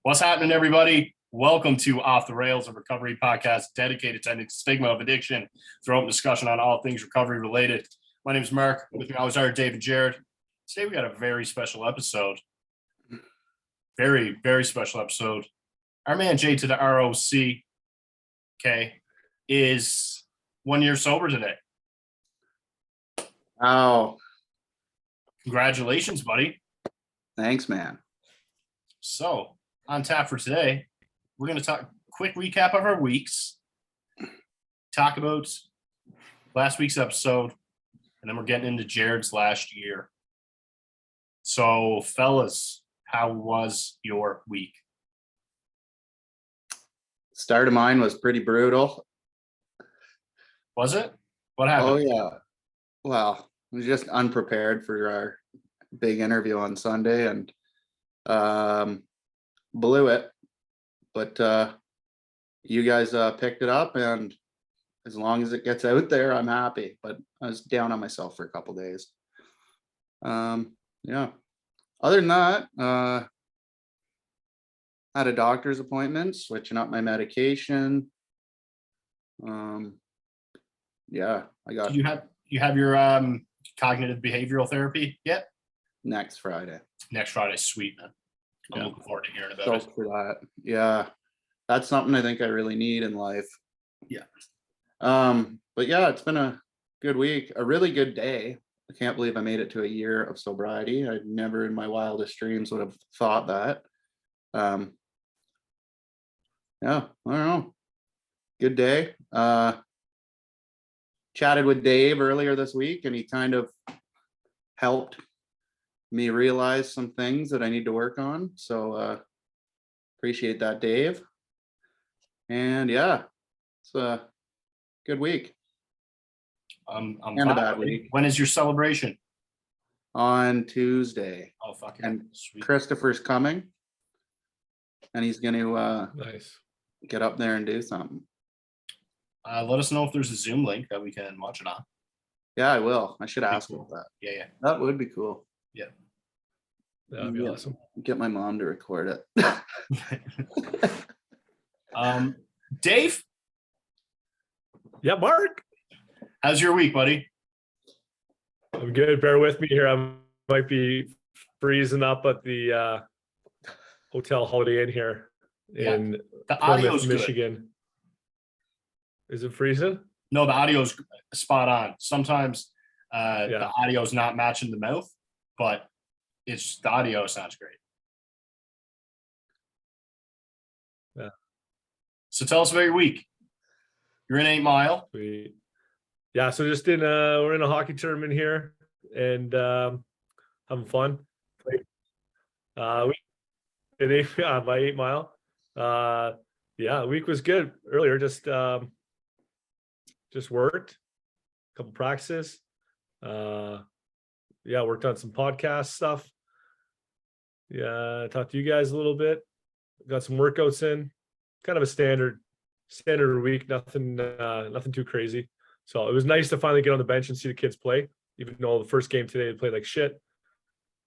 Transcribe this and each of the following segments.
What's happening, everybody? Welcome to Off the Rails, a recovery podcast dedicated to ending the stigma of addiction through open discussion on all things recovery related. My name is Mark. With me always are Dave and Jared. Today we got a very special episode. Very, very special episode. Our man Jay to the ROC, is 1 year sober today. Oh, Congratulations, buddy. thanks, man. So, on tap for today, we're going to talk quick recap of our weeks, talk about last week's episode, and then we're getting into Jared's last year. So, fellas, how was your week? Start of mine was pretty brutal. Was it? What happened? Oh, yeah. Well, I was just unprepared for our big interview on Sunday and blew it. But you guys picked it up, and as long as it gets out there, I'm happy. But I was down on myself for a couple days. Yeah. Other than that, had a doctor's appointment, switching up my medication. Yeah, I got Do you have your cognitive behavioral therapy yet? next Friday. Next Friday, sweet, man. I'm Yeah. looking forward to hearing about Stoked for that. Yeah, that's something I think I really need in life. Yeah. But yeah, it's been a good week, a really good day. I can't believe I made it to a year of sobriety. I never in my wildest dreams would have thought that. Yeah, I don't know. Good day. Chatted with Dave earlier this week, and he kind of helped me realize some things that I need to work on. So appreciate that, Dave. And yeah, it's a good week. I'm And a glad, bad buddy. week. When is your celebration? On Tuesday. Oh, fucking And sweet. Christopher's coming, and he's going to Nice. get up there and do something. Let us know if there's a Zoom link that we can watch it on. Yeah, I will. I should ask cool. about that. Yeah. That would be cool. That'd be Yeah. awesome. Get my mom to record it. Dave, Yeah, Mark. how's your week, buddy? I'm good. Bear with me here. I might be freezing up at the hotel Holiday Inn here in The audio's Plymouth, good. Michigan. Is it freezing? No, the audio's spot on. Sometimes the Yeah. audio's not matching the mouth, but it's the audio sounds great. Yeah. So tell us about your week. You're in 8 Mile. Sweet. Yeah, so just we're in a hockey tournament here and having fun. We by 8 Mile. Yeah, week was good earlier. Just worked, a couple practices. Yeah, worked on some podcast stuff. Yeah, talked to you guys a little bit. Got some workouts in. Kind of a standard week. Nothing too crazy. So it was nice to finally get on the bench and see the kids play. Even though the first game today they played like shit,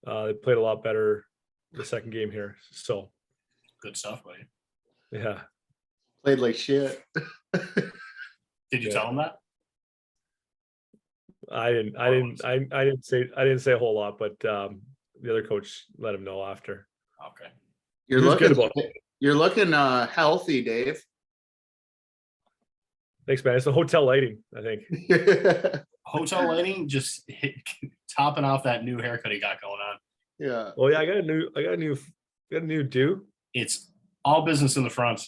they played a lot better the second game here. So Good stuff, buddy. yeah. Played like shit. Did you Yeah. tell them that? I didn't say a whole lot, but the other coach let him know after. Okay. You're He was good looking. about it. You're looking healthy, Dave. Thanks, man. It's the hotel lighting, I think. Hotel lighting just topping off that new haircut he got going on. Yeah. Well, yeah, I got a new do. It's all business in the front,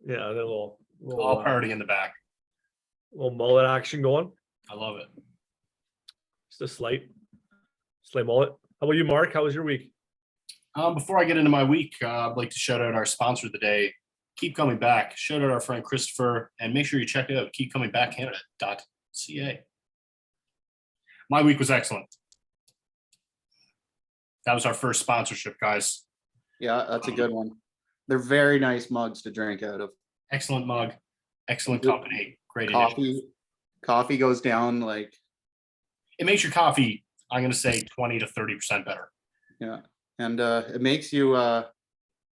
Yeah, a little all party in the back. little mullet action going. I love it. Just a slight mullet. How about you, Mark? How was your week? Before I get into my week, I'd like to shout out our sponsor of the day, Keep Coming Back. Shout out our friend Christopher, and make sure you check it out, keepcomingbackcanada.ca. My week was excellent. That was our first sponsorship, guys. Yeah, that's a good one. They're very nice mugs to drink out of. Excellent mug, excellent company, great initiative. Coffee goes down like. It makes your coffee, I'm going to say 20 to 30% better. Yeah. And it makes you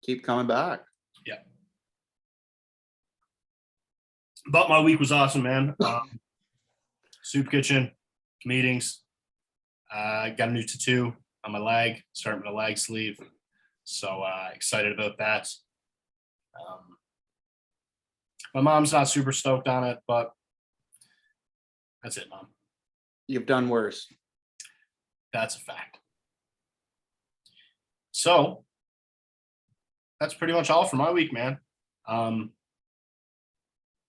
keep coming back. But my week was awesome, man. Soup kitchen, meetings. Got a new tattoo on my leg, starting with a leg sleeve. So excited about that. My mom's not super stoked on it, but that's it, Mom. You've done worse. That's a fact. So that's pretty much all for my week, man.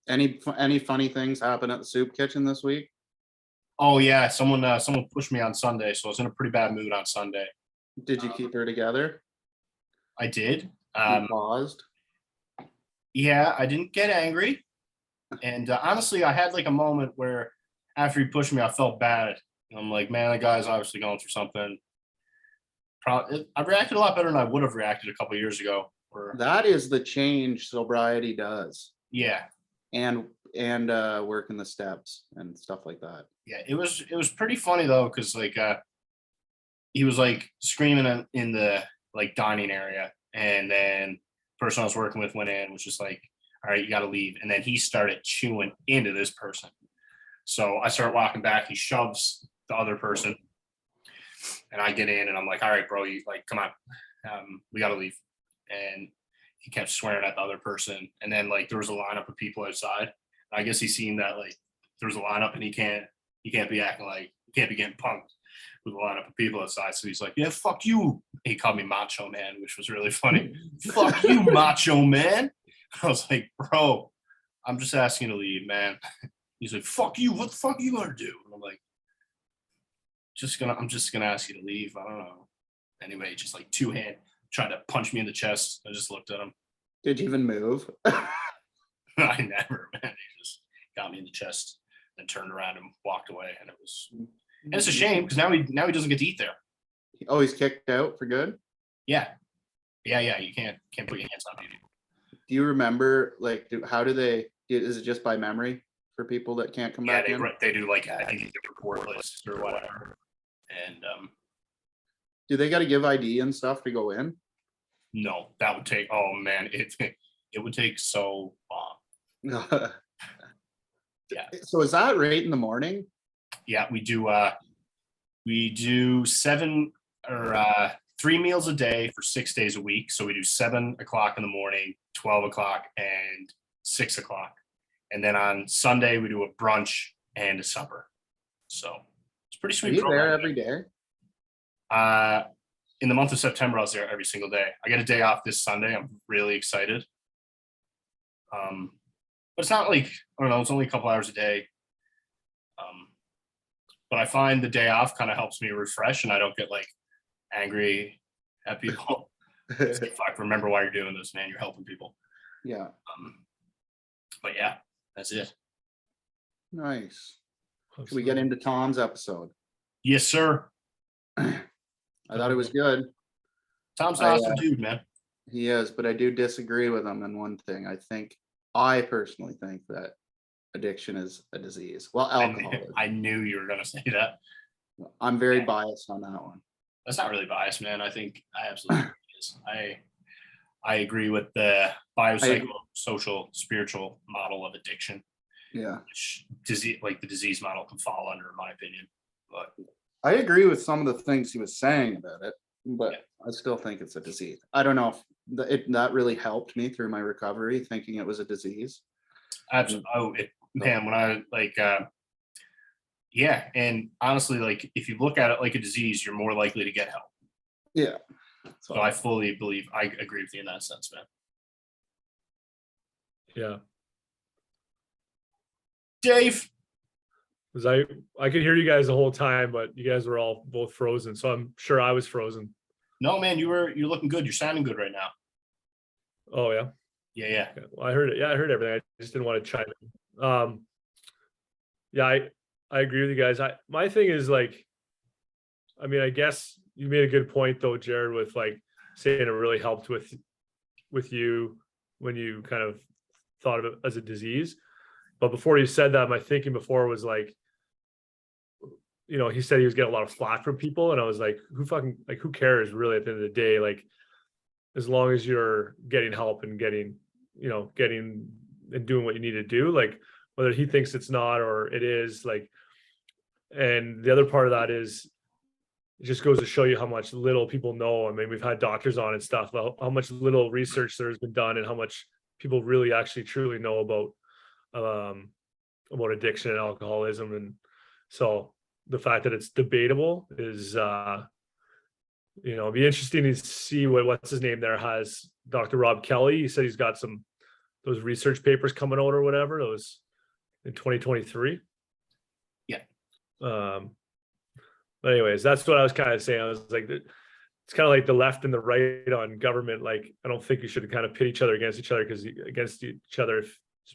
Any funny things happen at the soup kitchen this week? Oh yeah, someone pushed me on Sunday, so I was in a pretty bad mood on Sunday. Did you keep her together? I did. You paused. Yeah, I didn't get angry. And honestly, I had like a moment where after he pushed me, I felt bad. I'm like, man, that guy's obviously going through something. I reacted a lot better than I would have reacted a couple years ago. That is the change sobriety does. Yeah. And working the steps and stuff like that. Yeah, it was pretty funny though, because like he was like screaming in the like dining area, and then the person I was working with went in, was just like, all right, you got to leave. And then he started chewing into this person. So I start walking back. He shoves the other person, and I get in, and I'm like, all right, bro, you like, come on, we got to leave. And he kept swearing at the other person. And then like there was a lineup of people outside. I guess he's seen that like there was a lineup, and he can't be acting like, he can't be getting punked with a lineup of people outside. So he's like, yeah, fuck you. He called me Macho Man, which was really funny. Fuck you, Macho Man. I was like, bro, I'm just asking you to leave, man. He's like, fuck you. What the fuck are you gonna do? And I'm like, I'm just gonna ask you to leave. I don't know. Anyway, just like two hand tried to punch me in the chest. I just looked at him. Did you even move? I never, man. He just got me in the chest and turned around and walked away. And it's a shame because now he doesn't get to eat there. Oh, he's kicked out for good? Yeah. You can't put your hands on people. Do you remember, like, is it just by memory for people that can't come back in? They do like, I think they report lists or whatever. And do they got to give ID and stuff to go in? no, that would take, oh man, it would take so long. Yeah. So is that right in the morning? Yeah, we do 7 or 3 meals a day for 6 days a week. So we do 7 o'clock in the morning, 12 o'clock, and 6 o'clock. And then on Sunday we do a brunch and a supper. So it's pretty sweet. Are you there every day? In the month of September, I was there every single day. I get a day off this Sunday. I'm really excited. But it's not like, I don't know, it's only a couple hours a day. But I find the day off kind of helps me refresh, and I don't get like angry at people. It's like, fuck, remember why you're doing this, man. You're helping people. Yeah. But yeah, that's it. Nice. Should we get into Tom's episode? Yes, sir. I thought it was good. Tom's an awesome dude, man. He is, but I do disagree with him in one thing. I personally think that addiction is a disease. Well, alcohol is. I knew you were gonna say that. I'm very biased on that one. That's not really biased, man. I think I absolutely is. I agree with the biopsychosocial spiritual model of addiction. Yeah. Which the disease model can fall under, in my opinion. But I agree with some of the things he was saying about it, but I still think it's a disease. I don't know if that really helped me through my recovery, thinking it was a disease. Absolutely. Man, when I yeah, and honestly, like if you look at it like a disease, you're more likely to get help. Yeah. So I fully believe, I agree with you in that sense, man. Yeah. Dave. Because I could hear you guys the whole time, but you guys were all both frozen. So I'm sure I was frozen. No, man, you're looking good. You're sounding good right now. Oh yeah. Yeah. Okay. Well, I heard it. Yeah, I heard everything. I just didn't want to chime in. Yeah, I agree with you guys. My thing is like, I mean, I guess you made a good point though, Jared, with like saying it really helped with you when you kind of thought of it as a disease. But before you said that, my thinking before was like, you know, he said he was getting a lot of flack from people, and I was like, who cares really at the end of the day? Like, as long as you're getting help and getting and doing what you need to do, like whether he thinks it's not or it is, like, and the other part of that is it just goes to show you how much little people know. I mean, we've had doctors on and stuff, how much little research there's been done and how much people really actually truly know about addiction and alcoholism. And so the fact that it's debatable is it'd be interesting to see what's his name there has. Dr. Rob Kelly, he said he's got those research papers coming out or whatever, those in 2023. Yeah. But anyways, that's what I was kind of saying. I was like, it's kind of like the left and the right on government. Like, I don't think you should kind of pit each other against each other just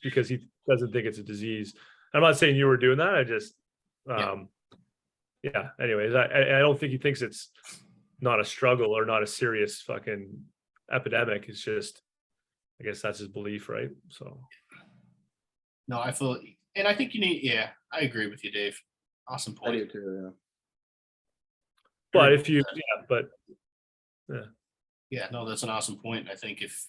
because he doesn't think it's a disease. I'm not saying you were doing that. I just, anyways, I don't think he thinks it's not a struggle or not a serious fucking epidemic. It's just, I guess that's his belief, right? So. No, I feel, and I think you need, I agree with you, Dave. Awesome point. I do too, yeah. But if you, no, that's an awesome point. I think if,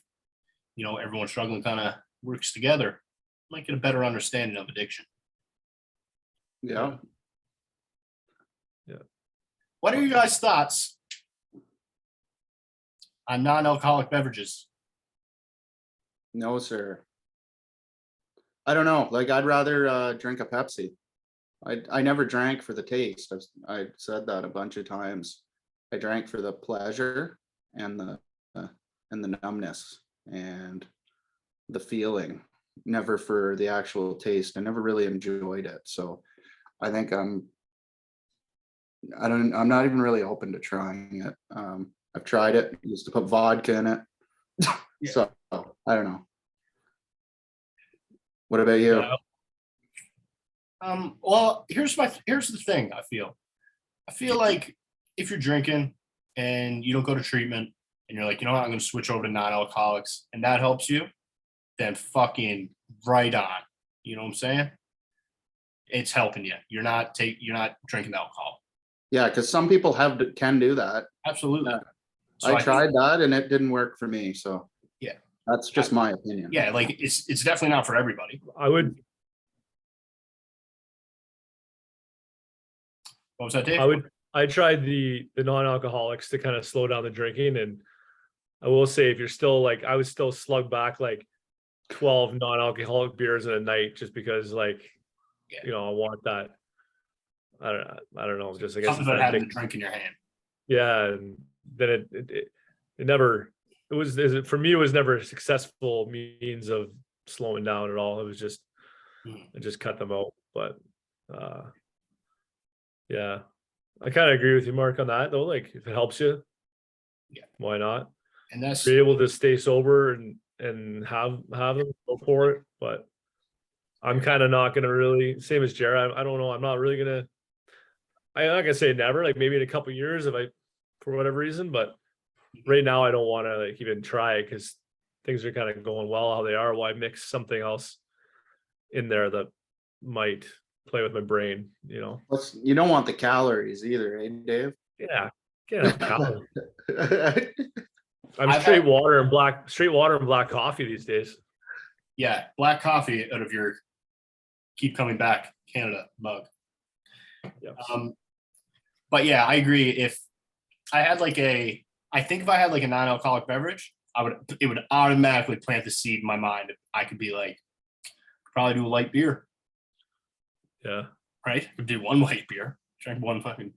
everyone struggling kind of works together, might get a better understanding of addiction. Yeah. What are your guys' thoughts on non-alcoholic beverages? No, sir. I don't know. Like, I'd rather drink a Pepsi. I never drank for the taste. I've said that a bunch of times. I drank for the pleasure and the numbness and the feeling, never for the actual taste. I never really enjoyed it. So I think I'm not even really open to trying it. I've tried it. I used to put vodka in it. Yeah. So I don't know. What about you? Well, here's the thing. I feel like if you're drinking and you don't go to treatment and you're like, you know what, I'm going to switch over to non-alcoholics and that helps you, then fucking right on. You know what I'm saying? It's helping you. You're not drinking alcohol. Yeah, because some people can do that. Absolutely. Yeah. So I tried that and it didn't work for me. So yeah, that's just my opinion. Yeah, like it's definitely not for everybody. What was that, Dave? I tried the non-alcoholics to kind of slow down the drinking, and I will say, if you're still like, I would still slug back like 12 non-alcoholic beers in a night just because, like, I want that. I don't know. Just, I guess, something about having a drink in your hand. Yeah, and then it never. For me, it was never a successful means of slowing down at all. It was just, I just cut them out. But yeah, I kind of agree with you, Mark, on that though. Like, if it helps you, why not? And that's be able to stay sober and have them, go for it. But I'm kind of not gonna really, same as Jared. I don't know. I'm not really gonna. I'm not gonna say never. Like, maybe in a couple of years, if I, for whatever reason, but right now I don't want to like even try it because things are kind of going well how they are. Why mix something else in there that might play with my brain? You don't want the calories either, eh, Dave? Yeah, calories. I'm straight water and black coffee these days. Yeah, black coffee out of your Keep Coming Back Canada mug. Yep. But yeah, I agree. If I had if I had like a non-alcoholic beverage, it would automatically plant the seed in my mind. I could be like, probably do a light beer. Yeah. Right? Do one light beer. Drink one fucking,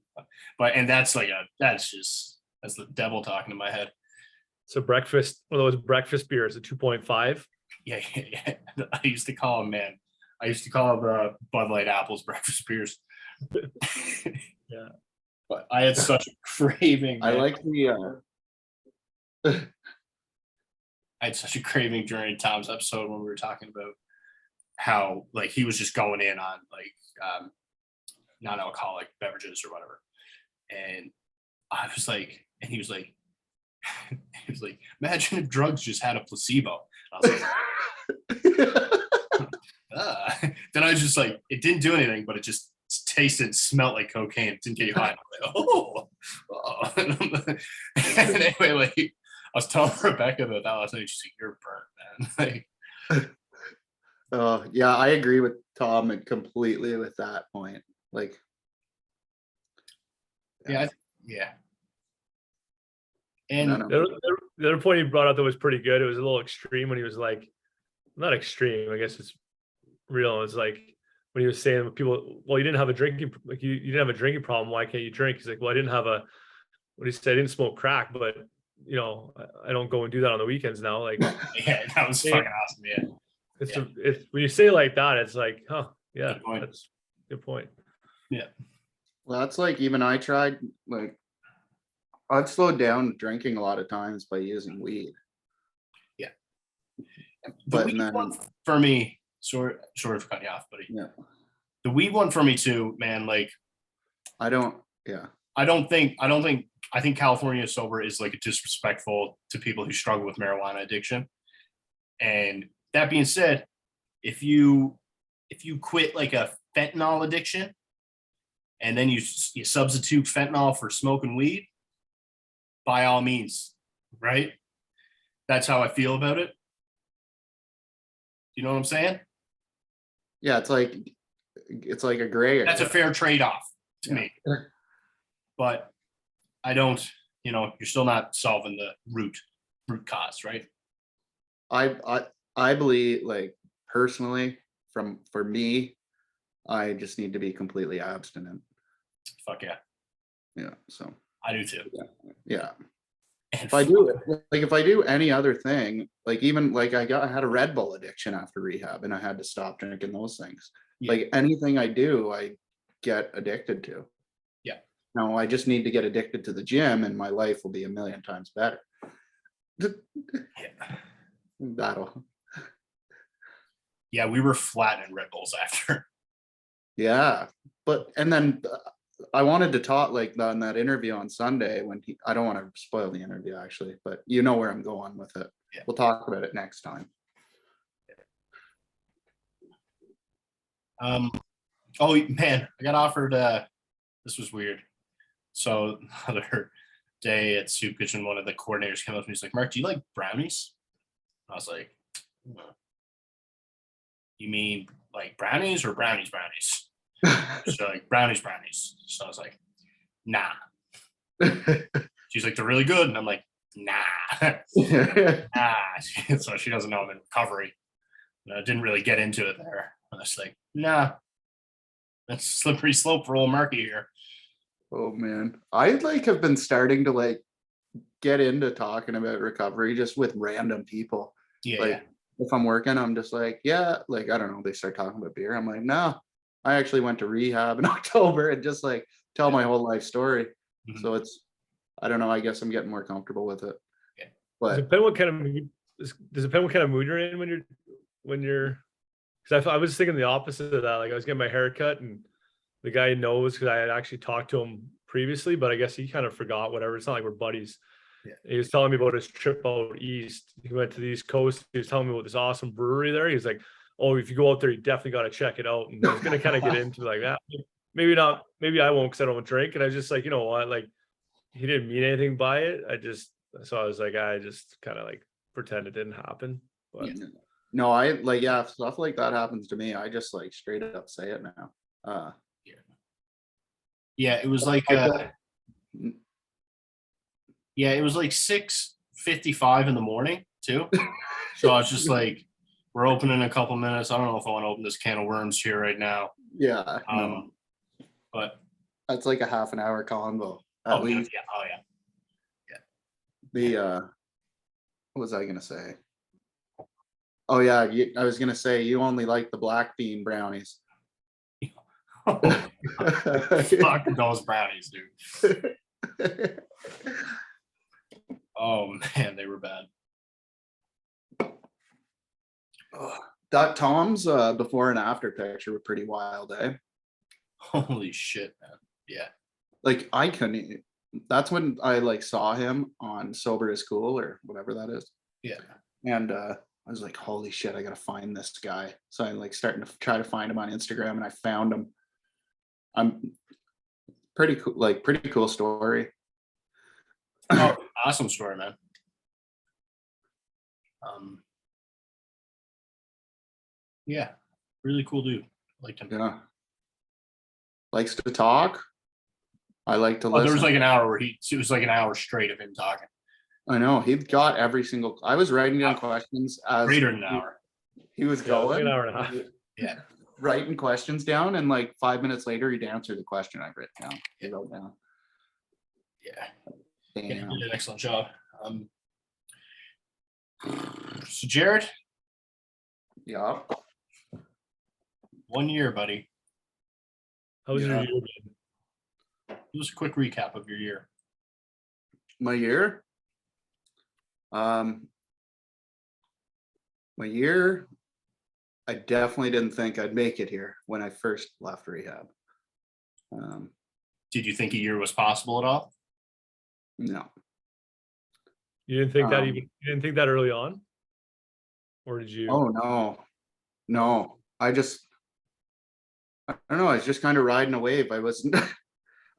and that's the devil talking in my head. So breakfast, one of those breakfast beers, a 2.5. Yeah. I used to call them the Bud Light Apples breakfast beers. Yeah. But I had such a craving. I like the I had such a craving during Tom's episode when we were talking about how like he was just going in on like non-alcoholic beverages or whatever. And I was like, and he was like, imagine if drugs just had a placebo. And I was like, then I was just like, it didn't do anything, but it just tasted, smelled like cocaine. It didn't get you high. I'm like, oh. And anyway, like was telling Rebecca that last night. She's like, "You're burnt, man." Like, Yeah, I agree with Tom and completely with that point. Like, yeah. I And don't know. The other point he brought up that was pretty good. It was a little extreme when he was like, not extreme, I guess it's real. It's like when he was saying when people, well, you didn't have a drinking, like you didn't have a drinking problem. Why can't you drink? He's like, well, I didn't have a, what he said, I didn't smoke crack, but you know, I don't go and do that on the weekends now. Like, yeah, that was fucking awesome. Yeah. it's when you say it like that, it's like, huh, yeah, Good point. that's a good point. Yeah. Well, that's like, even I tried, like, I've slowed down drinking a lot of times by using weed. Yeah. But The weed then, one for me, sorry for cutting you off, buddy. yeah, The weed one for me too, man. Like, I don't, yeah. I think California sober is like disrespectful to people who struggle with marijuana addiction. And that being said, if you quit like a fentanyl addiction and then you substitute fentanyl for smoking weed, by all means, right? That's how I feel about it. You know what I'm saying? Yeah, it's like a gray area. That's a fair trade-off to Yeah. me. But I don't, you're still not solving the root cause, right? I believe, like, personally, for me, I just need to be completely abstinent. Fuck yeah. Yeah, so I do too. yeah. And If I do any other thing, like, even like I had a Red Bull addiction after rehab, and I had to stop drinking those things. Yeah. Like, anything I do, I get addicted to. Yeah. No, I just need to get addicted to the gym, and my life will be a million times better. yeah. That'll. Yeah, we were flattening Red Bulls after. Yeah, but and then I wanted to talk, like, on that interview on Sunday when I don't want to spoil the interview actually, but you know where I'm going with it. Yeah. We'll talk about it next time. Oh man, I got offered. This was weird. So the other day at Soup Kitchen, one of the coordinators came up to me. He's like, "Mark, do you like brownies?" I was like, "You mean like brownies or brownies?" So like brownies. So I was like, "Nah." She's like, "They're really good," and I'm like, "Nah." So she doesn't know I'm in recovery. I didn't really get into it there. I was like, "Nah, that's a slippery slope for old Marky here." Oh man, I like have been starting to like get into talking about recovery just with random people. Yeah, Like, if I'm working, I'm just like, yeah, like, I don't know, they start talking about beer. I'm like, no, I actually went to rehab in October, and just like tell my whole life story. Mhm. So it's, I don't know, I guess I'm getting more comfortable with it. Yeah. Does But it depend what kind of mood, does it depend what kind of mood you're in when you're because I was thinking the opposite of that. Like, I was getting my hair cut, and the guy knows because I had actually talked to him previously, but I guess he kind of forgot, whatever. It's not like we're buddies. Yeah. He was telling me about his trip out east. He went to the East Coast. He was telling me about this awesome brewery there. He's like, "Oh, if you go out there, you definitely got to check it out." And I was going to kind of get into like that. Maybe not. Maybe I won't because I don't drink. And I was just like, you know what? Like, he didn't mean anything by it. So I was like, I just kind of like pretend it didn't happen. But no, I like, yeah, if stuff like that happens to me, I just like straight up say it now. Yeah, it was like it was like 6:55 in the morning too. So I was just like, we're opening in a couple minutes. I don't know if I want to open this can of worms here right now. Yeah, no, But that's like a half an hour combo at oh yeah, least. What was I gonna say? Oh yeah, I was gonna say you only like the black bean brownies. Fuck those brownies, dude. Oh man, they were bad. That Tom's before and after picture were pretty wild, eh? Holy shit, man. Yeah. Like, I couldn't. That's when I like saw him on Sober is Cool or whatever that is. Yeah. And I was like, holy shit, I gotta find this guy. So I like starting to try to find him on Instagram, and I found him. I'm pretty cool, like, pretty cool story. Oh, awesome story, man. Yeah, really cool dude. Liked him. Yeah. Likes to talk. I like to Oh, there was listen. like an hour where it was like an hour straight of him talking. I know he got every single. I was writing down questions as Greater than an hour. he was Yeah, it was like going. an hour and a half. Yeah. Writing questions down, and like 5 minutes later, he'd answer the question I've written down. He wrote down. Yeah. Yeah, he Damn. did an excellent job. So Jared, Yeah. 1 year, buddy. How was your Yeah. year been? Give us a quick recap of your year. My year. My year. I definitely didn't think I'd make it here when I first left rehab. Did you think a year was possible at all? No. You didn't think that Um, you didn't think that early on? Or did you? Oh no. I don't know. I was just kind of riding a wave. I wasn't.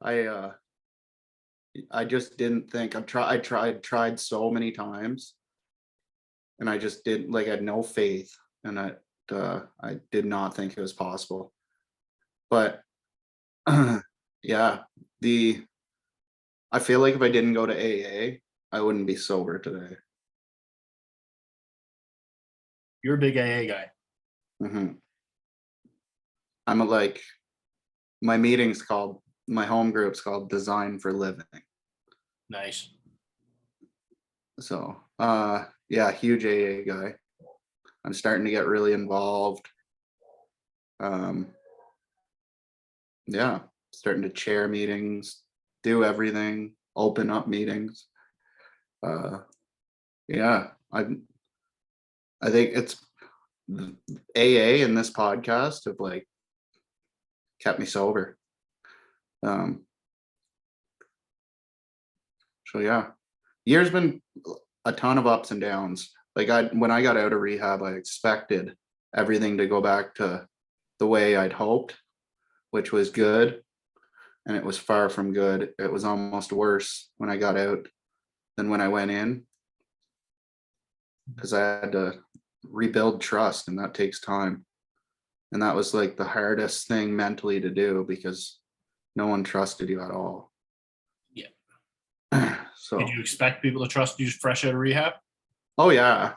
I just didn't think. I tried so many times, and I just didn't like. I had no faith, and I did not think it was possible. But yeah, I feel like if I didn't go to AA, I wouldn't be sober today. You're a big AA guy. Mhm. Like my my home group's called Design for Living. Nice. So yeah, huge AA guy. I'm starting to get really involved. Yeah, starting to chair meetings, do everything, open up meetings. Yeah, I think it's AA and this podcast have like kept me sober. So yeah, year's been a ton of ups and downs. Like when I got out of rehab, I expected everything to go back to the way I'd hoped, which was good. And it was far from good. It was almost worse when I got out than when I went in, because I had to rebuild trust, and that takes time. And that was like the hardest thing mentally to do, because no one trusted you at all. Yeah. So, Did you expect people to trust you fresh out of rehab? oh yeah.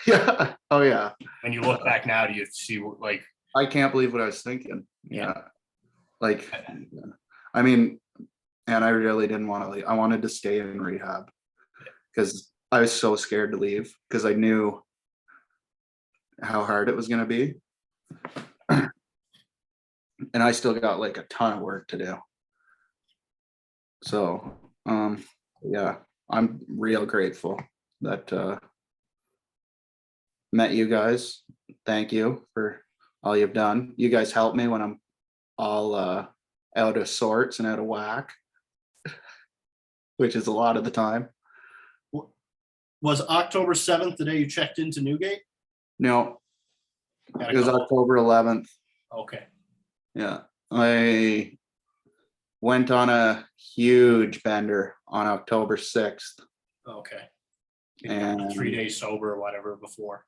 Yeah. Oh yeah. When you look back now, do you see like? I can't believe what I was thinking. Yeah. Yeah. Like, I mean, and I really didn't want to leave. I wanted to stay in rehab because I was so scared to leave, because I knew how hard it was going to be. And I still got like a ton of work to do. So, yeah, I'm real grateful that met you guys. Thank you for all you've done. You guys help me when I'm all out of sorts and out of whack, which is a lot of the time. Was October 7th the day you checked into Newgate? No, Had a it was couple- October 11th. Okay. Yeah, I went on a huge bender on October 6th. Okay. And 3 days sober or whatever before.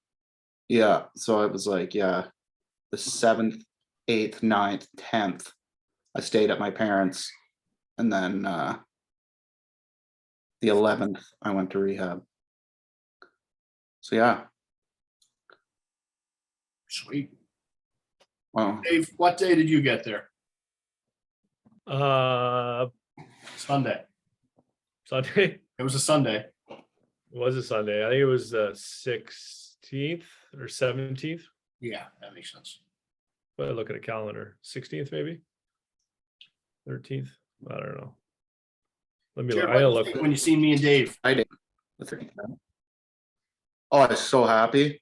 yeah, so it was like, yeah, the 7th, 8th, 9th, 10th, I stayed at my parents', and then the 11th, I went to rehab. So yeah. Sweet. Well, Dave, what day did you get there? Sunday. It was a Sunday. It was a Sunday. I think it was the 16th or 17th. Yeah, that makes sense. But I look at a calendar. 16th maybe? 13th? I don't know. Let me look. Jared, I what gotta did you look. think when you see me and Dave? I did. Oh, I was so happy.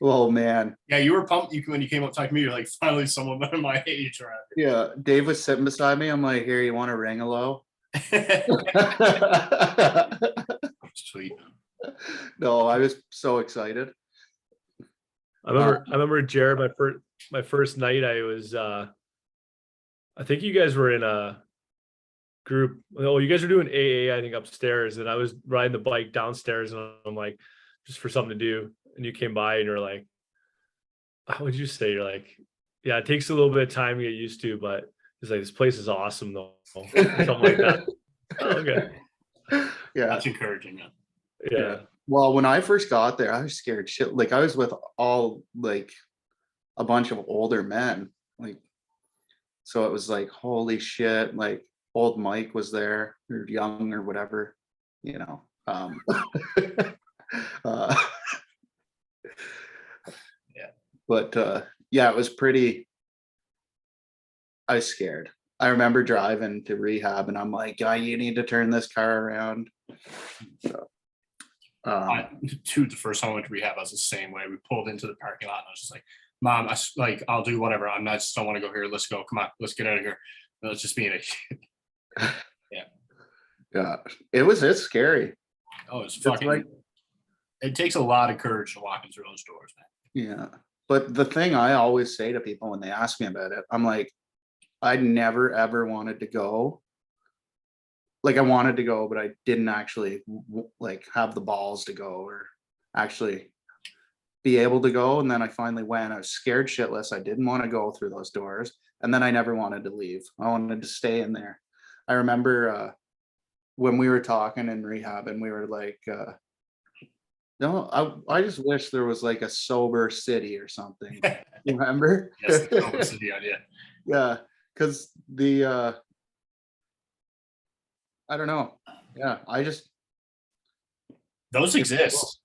Oh man. Yeah, you were pumped when you came up talking to me. You're like, finally someone my age around Yeah, Dave was sitting beside me. I'm like, here, you want a ring hello? here. Sweet. No, I was so excited. I remember Jared, my first night, I was I think you guys were in group. Oh, you guys are doing AA, I think, upstairs, and I was riding the bike downstairs, and I'm like, just for something to do. And you came by, and you're like, how would you say? You're like, yeah, it takes a little bit of time to get used to, but it's like, this place is awesome, though. Something like that. Oh, okay. Yeah. That's encouraging. Yeah. Well, when I first got there, I was scared shit. Like I was with all like a bunch of older men. Like, so it was like, holy shit, like old Mike was there, or young or whatever, you know. uh, Yeah. But yeah, it was pretty, I was scared. I remember driving to rehab and I'm like, "Guy, you need to turn this car around." So, The first time I went to rehab, I was the same way. We pulled into the parking lot and I was just like, Mom, I'll do whatever. I just don't want to go here. Let's go. Come on, let's get out of here. Let's just be in a yeah, it's scary. Oh, it's It's fucking like, it takes a lot of courage to walk into those doors, man. yeah. But the thing I always say to people when they ask me about it, I'm like, I never ever wanted to go. Like I wanted to go, but I didn't actually like have the balls to go or actually be able to go. And then I finally went. I was scared shitless. I didn't want to go through those doors. And then I never wanted to leave. I wanted to stay in there. I remember when we were talking in rehab and we were like, no, I just wish there was like a sober city or something. You remember? Yes, that was the idea. Yeah, because I don't know. Yeah, Those exist.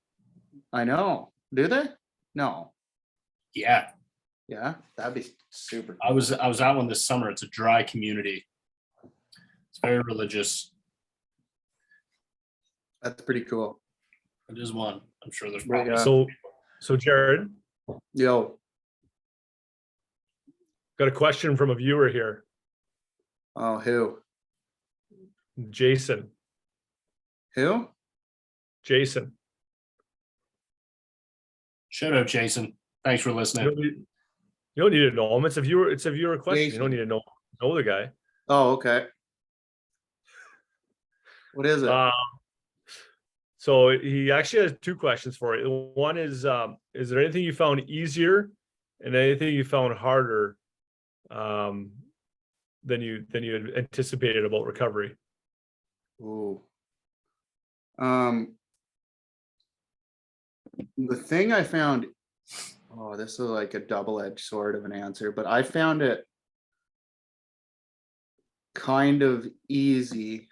I know. Do they? No. Yeah. Yeah, that'd be super I cool. was out one this summer. It's a dry community. It's very religious. That's pretty cool. It is one. I'm sure there's Right, probably yeah. So Jared, Yo, got a question from a viewer here. oh, who? Jason. Who? Jason. Shout out, Jason. Thanks for You listening. don't need to know him. It's a viewer question. You Jason. don't need to know the guy. Oh, okay. What is it? So he actually has two questions for you. One is there anything you found easier and anything you found harder than you had anticipated about recovery? Ooh. The thing I found, oh, this is like a double-edged sword of an answer, but I found it kind of easy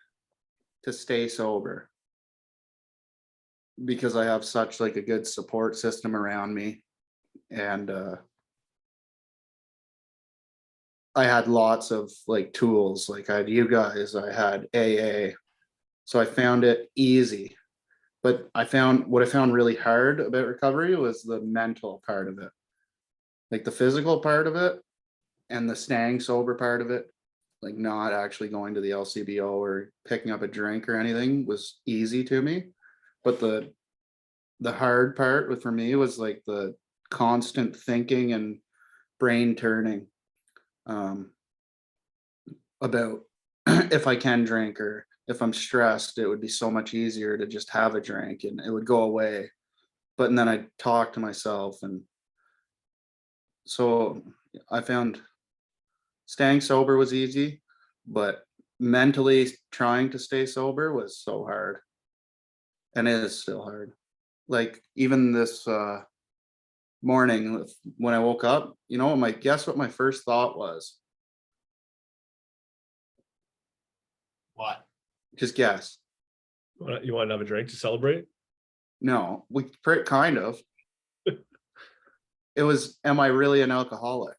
to stay sober because I have such like a good support system around me. And I had lots of like tools, like I had you guys, I had AA. So I found it easy. But what I found really hard about recovery was the mental part of it. Like the physical part of it and the staying sober part of it, like not actually going to the LCBO or picking up a drink or anything was easy to me. But the hard part for me was like the constant thinking and brain turning about if I can drink or if I'm stressed, it would be so much easier to just have a drink and it would go away. But then I'd talk to myself. And so I found staying sober was easy, but mentally trying to stay sober was so hard. And it is still hard. Like even this morning when I woke up, guess what my first thought was? What? Just guess. You want to have a drink to celebrate? No, kind of. It was, am I really an alcoholic?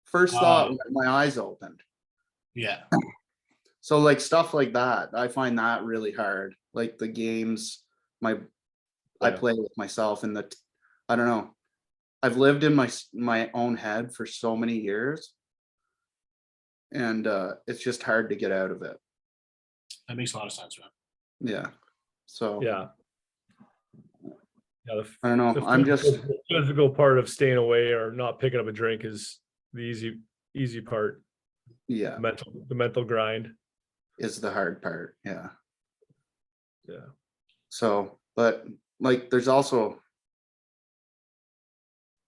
First thought when my eyes opened. Yeah. So like stuff like that, I find that really hard. Like the games I play with myself and I don't know. I've lived in my own head for so many years. And it's just hard to get out of it. That makes a lot of sense, man. Yeah. So Yeah. I don't know. The physical part of staying away or not picking up a drink is the easy part. Yeah. The mental grind. is the hard part. Yeah. Yeah. So, but like, there's also,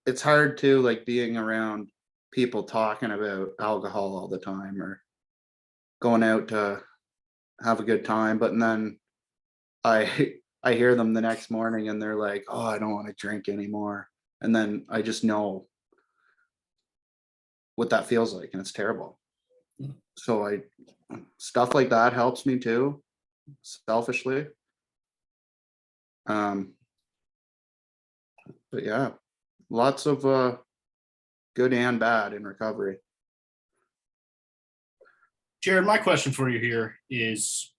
it's hard to like being around people talking about alcohol all the time or going out to have a good time. But then I, I hear them the next morning and they're like, oh, I don't want to drink anymore. And then I just know what that feels like, and it's terrible. So stuff like that helps me too, selfishly. But yeah, lots of good and bad in recovery. Jared, my question for you here is,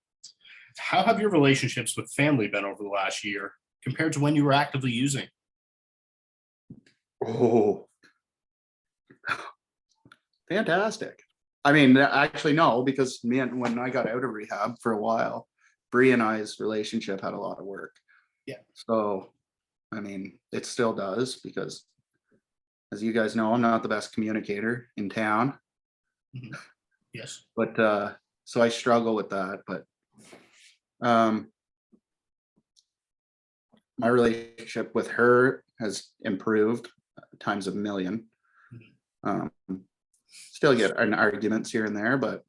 how have your relationships with family been over the last year compared to when you were actively using? Oh, fantastic. I mean, actually, no, because when I got out of rehab for a while, Bree and I's relationship had a lot of work. Yeah. So, I mean, it still does, because as you guys know, I'm not the best communicator in town. Mhm. Yes. But so I struggle with that. But my relationship with her has improved times a million. Still get in arguments here and there, but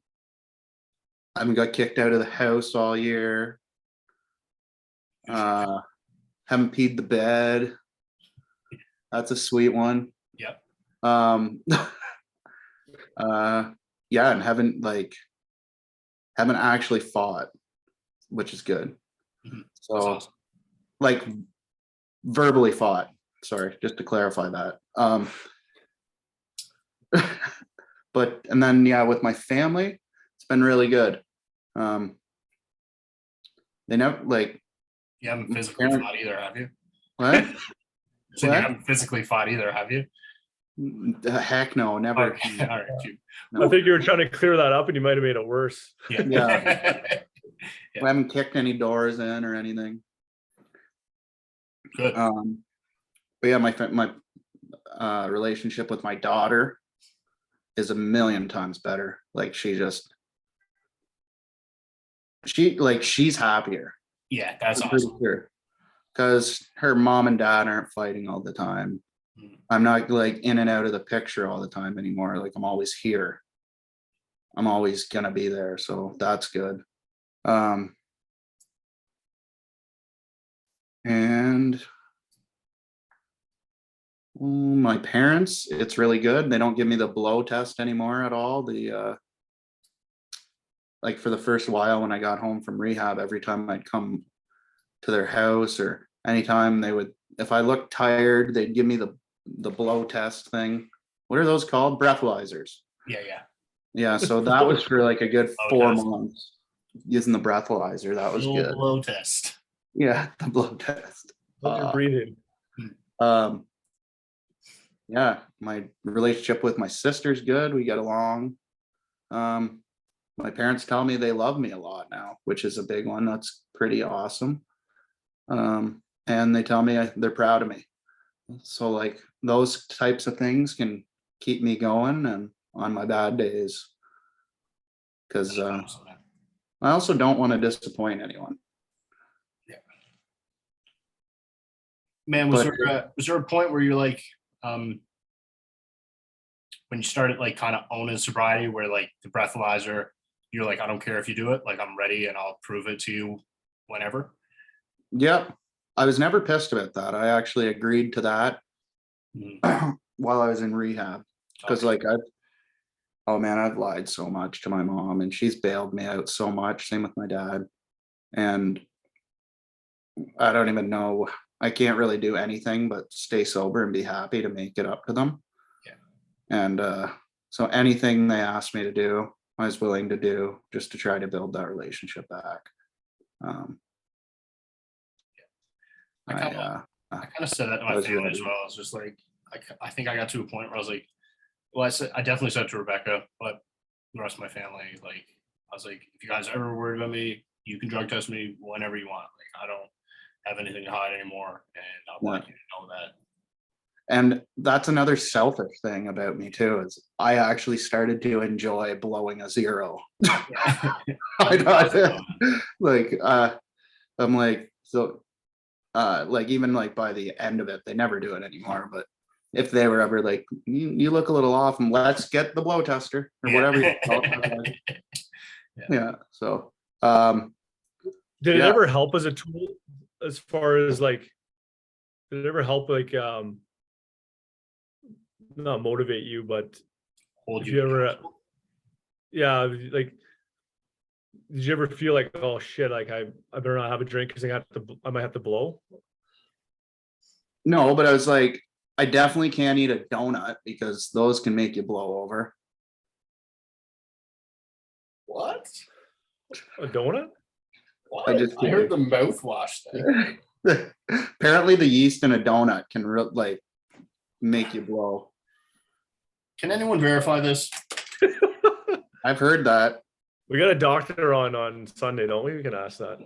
I haven't got kicked out of the house all year. Haven't peed the bed. That's a sweet one. Yep. Yeah, and haven't actually fought, which is good. Mhm. So That's awesome. like verbally fought. Sorry, just to clarify that. But and then yeah, with my family, it's been really good. They never like You haven't physically parent- fought either, have you? what? So you What? haven't physically fought either, have you? Heck no, never. Okay. All right. Cute. No. I think you were trying to clear that up and you might have made it worse. Yeah. Yeah. We haven't kicked any doors in or anything. Good. But yeah, my relationship with my daughter is a million times better. Like she's happier. Yeah, that's I'm pretty awesome. sure. Because her mom and dad aren't fighting all the time. Mhm. I'm not like in and out of the picture all the time anymore. Like I'm always here. I'm always gonna be there. So that's good. And my parents, it's really good. They don't give me the blow test anymore at all. Like for the first while when I got home from rehab, every time I'd come to their house or anytime if I looked tired, they'd give me the blow test thing. What are those called? Breathalyzers. Yeah. Yeah, so that was for like a good Blow 4 test. months using the breathalyzer. That was Little good. blow test. Yeah, the blow test. How's your breathing? Yeah, my relationship with my sister's good. We get along. My parents tell me they love me a lot now, which is a big one. That's pretty awesome. And they tell me they're proud of me. So like those types of things can keep me going and on my bad days. Because Awesome, man. I also don't want to disappoint anyone. Man, was But there a point where you're like, when you started like kind of owning sobriety, where like the breathalyzer, you're like, I don't care if you do it, like I'm ready and I'll prove it to you whenever? yep, I was never pissed about that. I actually agreed to that Mhm. while I was in rehab. Because Okay. like I've lied so much to my mom and she's bailed me out so much. Same with my dad. And I don't even know. I can't really do anything but stay sober and be happy to make it up to them. Yeah. And so anything they asked me to do, I was willing to do just to try to build that relationship back. I kind of said that to my I was family ready. as well. It's just like, I think I got to a point where I was like, well, I definitely said to Rebecca, but the rest of my family, like, I was like, if you guys are ever worried about me, you can drug test me whenever you want. Like, I don't have anything to hide anymore, and I'd like you to know that. And that's another selfish thing about me too, is I actually started to enjoy blowing a zero. I thought, like, I'm like, so, like, even like by the end of it, they never do it anymore. But if they were ever like, you look a little off, and let's get the blow tester or whatever. You call it. Yeah. So, Did it yeah. ever help as a tool as far as like, did it ever help like, not motivate you, but Hold if you you ever, accountable. yeah, like, did you ever feel like, oh shit, like I better not have a drink because I might have to blow? No, but I was like, I definitely can't eat a donut because those can make you blow over. What? A donut? What? I just I heard the mouthwash thing. Apparently, the yeast in a donut can like make you blow. Can anyone verify this? I've heard that. We got a doctor on Sunday, don't we? We can ask that.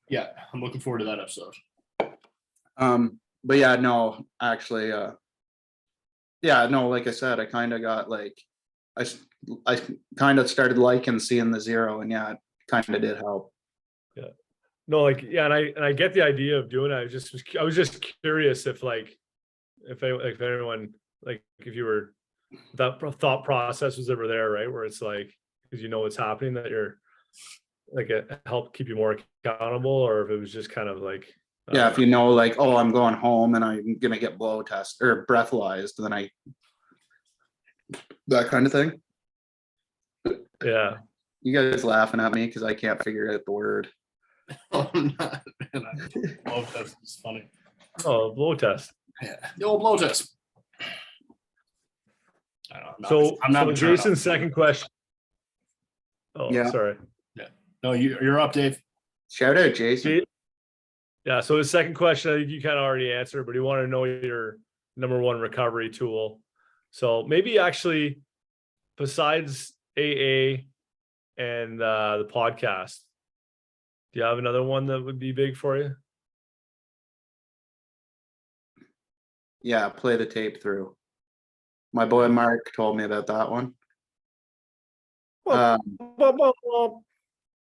Yeah, I'm looking forward to that episode. But yeah, no, actually, yeah, no, like I said, I kind of got like, I kind of started liking seeing the zero, and yeah, it kind of did help. No, like, yeah, and I get the idea of doing it. I was just curious if like, if anyone, like, if you were, that thought process was ever there, right? Where it's like, because you know what's happening, that you're like, it helped keep you more accountable, or if it was just kind of like, Yeah, if you know, like, oh, I'm going home and I'm gonna get blow test or breathalyzed, then that kind of thing. yeah. You guys laughing at me because I can't figure out the word. Oh, I'm not, man, I love that. It's funny. Oh, blow test. Yeah, the old blow test. I don't know, So I'm not mature enough. Jason's second question. Oh, Yeah. sorry. No, you're up, Dave. Shout out, Jason. Yeah. So his second question, I think you kind of already answered, but he wanted to know your number one recovery tool. So maybe actually, besides AA and the podcast, do you have another one that would be big for you? Yeah, play the tape through. My boy Mark told me about that one.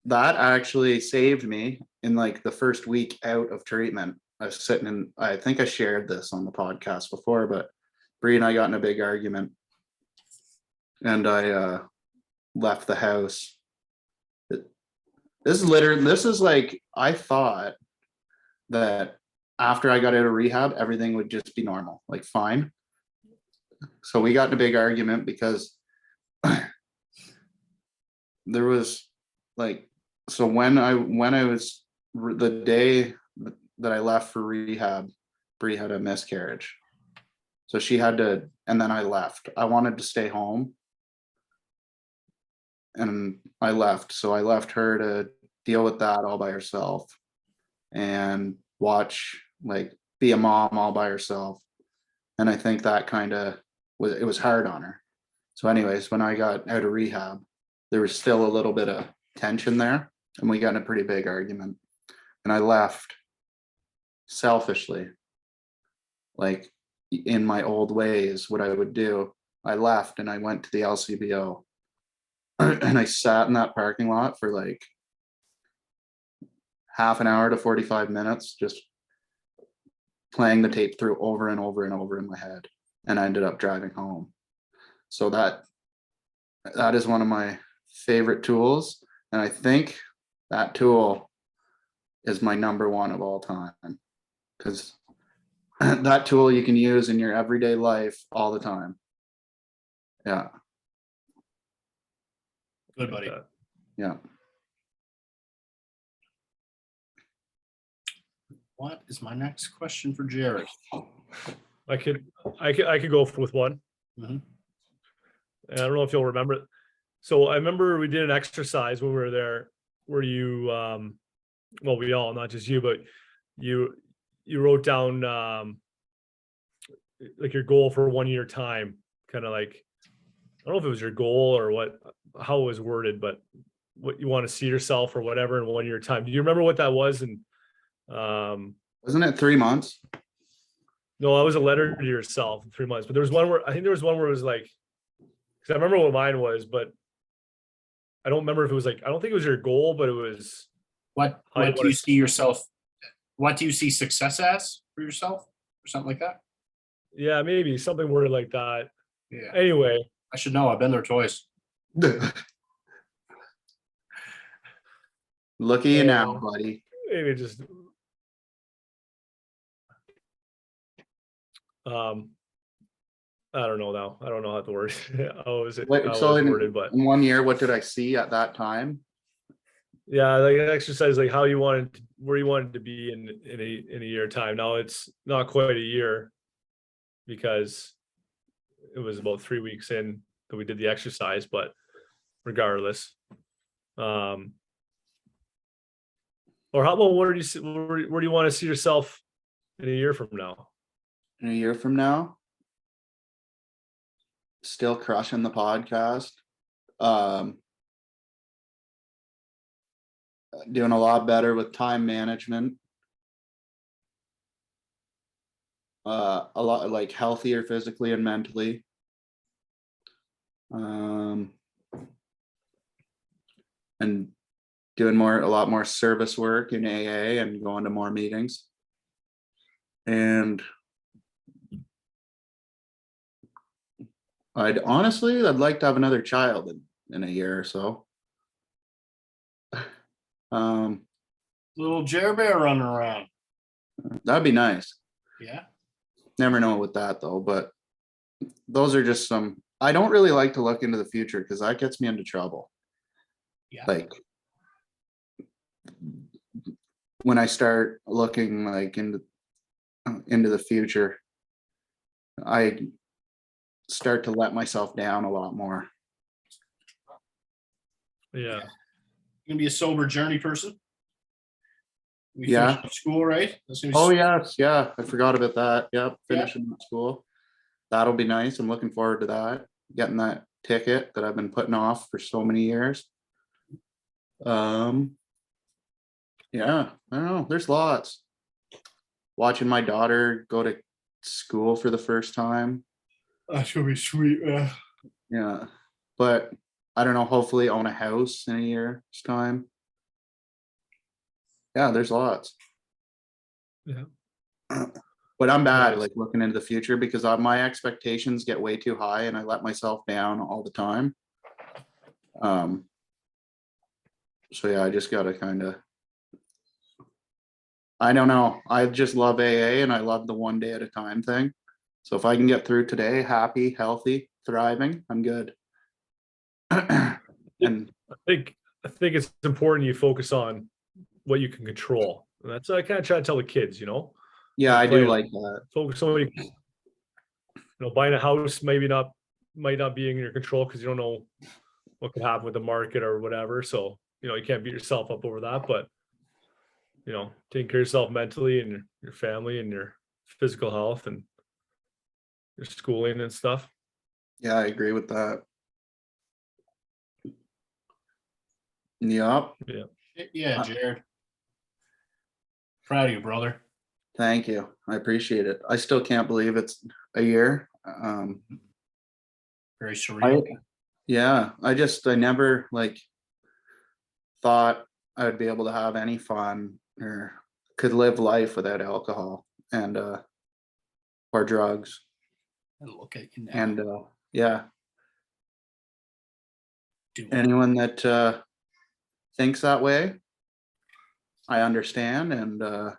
That actually saved me in like the first week out of treatment. I was sitting in, I think I shared this on the podcast before, but Bree and I got in a big argument, and I left the house. This is like, I thought that after I got out of rehab, everything would just be normal, like fine. So we got in a big argument because there was like, so when I was, the day that I left for rehab, Bree had a miscarriage. So she had to, and then I left. I wanted to stay home, and I left. So I left her to deal with that all by herself and watch, like, be a mom all by herself. And I think that kind of was hard on her. So anyways, when I got out of rehab, there was still a little bit of tension there, and we got in a pretty big argument, and I left selfishly, like in my old ways. What I would do, I left and I went to the LCBO and I sat in that parking lot for like half an hour to 45 minutes, just playing the tape through over and over and over in my head, and I ended up driving home. So that is one of my favorite tools, and I think that tool is my number one of all time, because that tool you can use in your everyday life all the time. Yeah. Good, buddy. Yeah. What is my next question for Jared? I could go with one. Mhm. And I don't know if you'll remember it. So I remember we did an exercise when we were there where you, well, we all, not just you, but you wrote down like your goal for 1 year time, kind of like, I don't know if it was your goal or how it was worded, but what you want to see yourself or whatever in 1 year time. Do you remember what that was? And Wasn't it 3 months? No, that was a letter to yourself, 3 months. But there was one where it was like, because I remember what mine was, but I don't remember if it was like, I don't think it was your goal, but it was What how you do want you see yourself? What do you see success as for yourself, or something like that? yeah, maybe something worded like that. Yeah, Anyway, I should know. I've been there twice. Look at you now, Yeah. buddy. maybe just um I don't know now. I don't know how to word how was it What, how it so was worded, but in 1 year, what did I see at that time? yeah, like an exercise like how you wanted where you wanted to be in a year time. Now it's not quite a year because it was about 3 weeks in that we did the exercise, but regardless. Or how about where do you see where do you want to see yourself in a year from now? In a year from now, still crushing the podcast. Doing a lot better with time management. A lot like healthier physically and mentally. And doing a lot more service work in AA and going to more meetings. And I'd like to have another child in a year or so. Little Jer Bear running around. That'd be nice. Yeah. Never know with that though, but those are just some. I don't really like to look into the future because that gets me into trouble. Yeah. Like when I start looking like into the future, I start to let myself down a lot more. Yeah. You're gonna be a sober journey person. We Yeah. finished up school, right? That's gonna be Oh yes, yeah. I forgot about that. Yep, Yeah. finishing school. That'll be nice. I'm looking forward to that. Getting that ticket that I've been putting off for so many years. Yeah, I don't know. There's lots. Watching my daughter go to school for the first time. That's gonna be sweet. Yeah. But I don't know, hopefully own a house in a year's time. Yeah, there's lots. Yeah. But I'm bad Nice. like looking into the future because my expectations get way too high and I let myself down all the time. So yeah, I just gotta kind of, I don't know. I just love AA and I love the one day at a time thing. So if I can get through today, happy, healthy, thriving, I'm good. And I think it's important you focus on what you can control. And that's what I kind of try to tell the kids, yeah, I do Playing- like that. focus on what buying a house might not be in your control because you don't know what could happen with the market or whatever. So, you can't beat yourself up over that, but taking care of yourself mentally and your family and your physical health and your schooling and stuff. Yeah, I agree with that. Yep. Yeah, Jared. Proud of you, brother. Thank you. I appreciate it. I still can't believe it's a year. Very surreal. I never like thought I would be able to have any fun or could live life without alcohol and or drugs. And look at you now. And yeah, Dude. anyone that thinks that way, I understand, and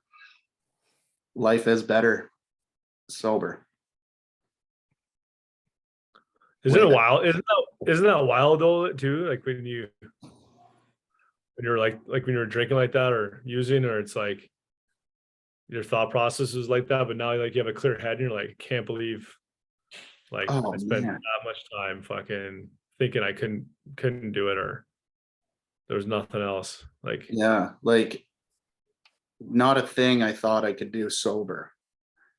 life is better sober. Isn't it Way wild? Isn't that wild though too? Like when you're like when you're drinking like that or using, or it's like your thought process is like that, but now like you have a clear head and you're like, can't believe like Oh, I spent man. that much time fucking thinking I couldn't do it, or there was nothing else. Like Yeah, like not a thing I thought I could do sober,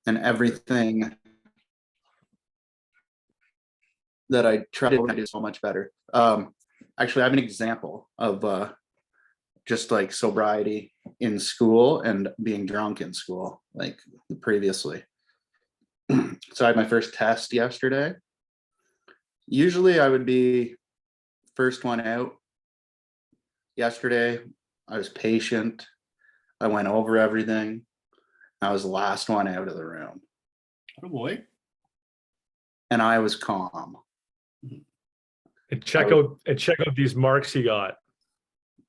and everything that I tried to do so much better. Actually, I have an example of just like sobriety in school and being drunk in school, like previously. So I had my first test yesterday. Usually I would be first one out. Yesterday, I was patient. I went over everything. I was the last one out of the room. Oh boy. And I was calm. And check out these marks he got.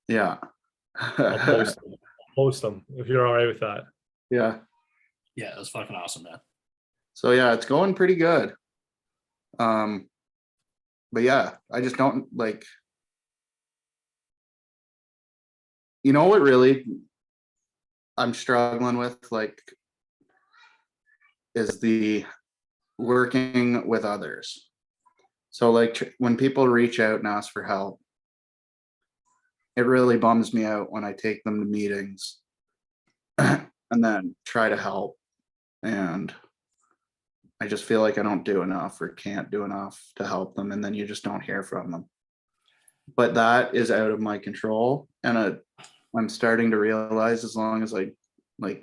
Yeah. I'll post them. Post them if you're all right with that. Yeah. Yeah, that's fucking awesome, man. So yeah, it's going pretty good. But yeah, I just don't like, you know what really I'm struggling with, like, is the working with others. So like when people reach out and ask for help, it really bums me out when I take them to meetings and then try to help. And I just feel like I don't do enough or can't do enough to help them. And then you just don't hear from them. But that is out of my control. And I'm starting to realize as long as like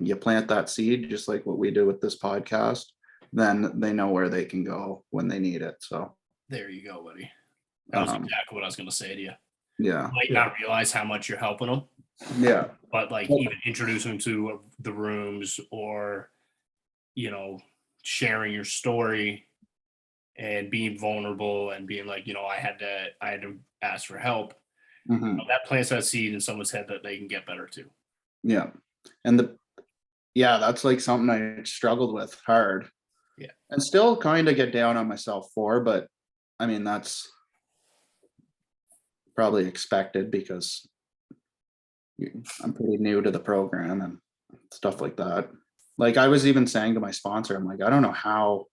you plant that seed, just like what we do with this podcast, then they know where they can go when they need it. So There you go, buddy. That was exactly what I was going to say to you. yeah. You might not realize how much you're helping them, Yeah. but like even introducing them to the rooms, or, you know, sharing your story and being vulnerable and being like, you know, I had to ask for help. Mhm. You know, that plants that seed in someone's head that they can get better too. Yeah. And that's like something I struggled with hard. Yeah. And still kind of get down on myself for, but I mean, that's probably expected because I'm pretty new to the program and stuff like that. Like I was even saying to my sponsor, I'm like, I don't know how,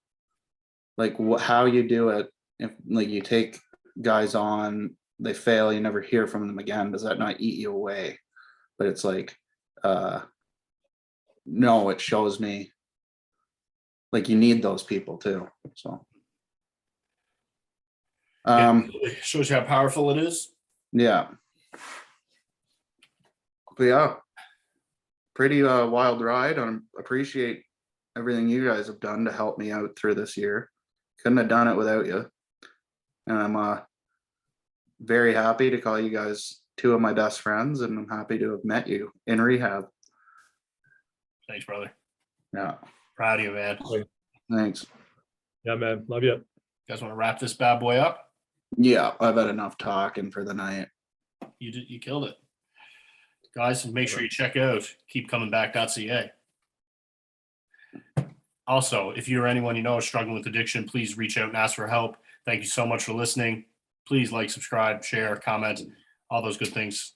like how you do it. If like you take guys on, they fail, you never hear from them again. Does that not eat you away? But it's like, no, it shows me like you need those people too. So It shows you how powerful it is. yeah. But yeah, pretty wild ride. I appreciate everything you guys have done to help me out through this year. Couldn't have done it without you. And I'm very happy to call you guys two of my best friends, and I'm happy to have met you in rehab. Thanks, brother. Yeah. Proud of you, man. Thanks. Yeah, man. Love you. You guys want to wrap this bad boy up? Yeah, I've had enough talking for the night. You killed it. Guys, make sure you check out keepcomingback.ca. Also, if you're anyone you know is struggling with addiction, please reach out and ask for help. Thank you so much for listening. Please like, subscribe, share, comment, all those good things.